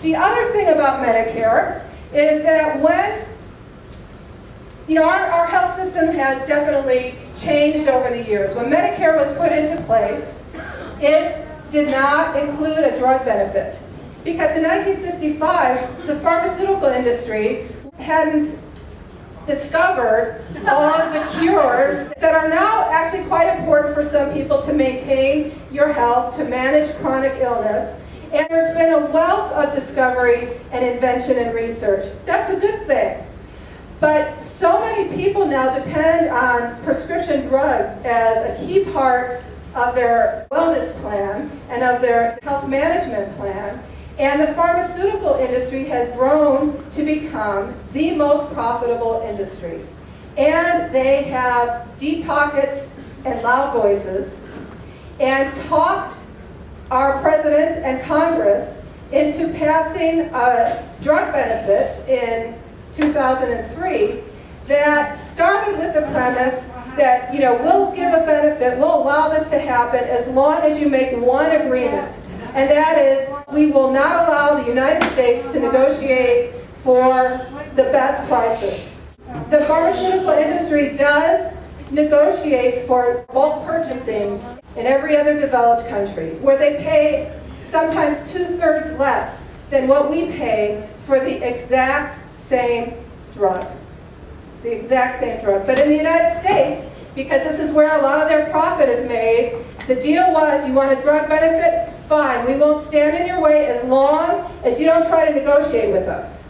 The other thing about Medicare is that when, our health system has definitely changed over the years. When Medicare was put into place, it did not include a drug benefit. Because in 1965, the pharmaceutical industry hadn't discovered all of the cures that are now actually quite important for some people to maintain your health, to manage chronic illness. And there's been a wealth of discovery and invention and research. That's a good thing. But so many people now depend on prescription drugs as a key part of their wellness plan and of their health management plan. And the pharmaceutical industry has grown to become the most profitable industry. And they have deep pockets and loud voices, and talked our president and Congress into passing a drug benefit in 2003 that started with the premise that, we'll give a benefit, we'll allow this to happen as long as you make one agreement. And that is, we will not allow the United States to negotiate for the best prices. The pharmaceutical industry does negotiate for bulk purchasing in every other developed country, where they pay sometimes 2/3 less than what we pay for the exact same drug. The exact same drug. But in the United States, because this is where a lot of their profit is made, the deal was, you want a drug benefit? Fine, we won't stand in your way as long as you don't try to negotiate with us.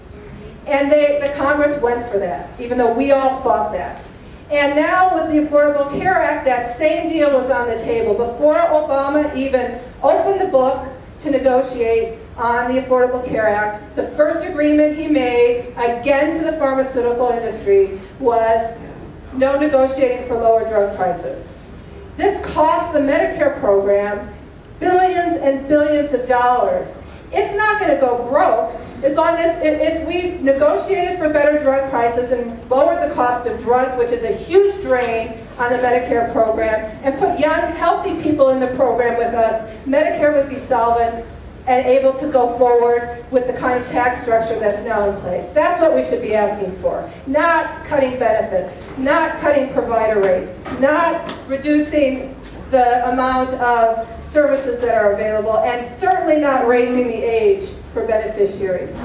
And the Congress went for that, even though we all fought that. And now with the Affordable Care Act, that same deal was on the table. Before Obama even opened the book to negotiate on the Affordable Care Act, the first agreement he made, again to the pharmaceutical industry, was no negotiating for lower drug prices. This cost the Medicare program billions and billions of dollars. It's not going to go broke as long as if we've negotiated for better drug prices and lowered the cost of drugs, which is a huge drain on the Medicare program, and put young, healthy people in the program with us, Medicare would be solvent and able to go forward with the kind of tax structure that's now in place. That's what we should be asking for. Not cutting benefits, not cutting provider rates, not reducing the amount of services that are available, and certainly not raising the age for beneficiaries.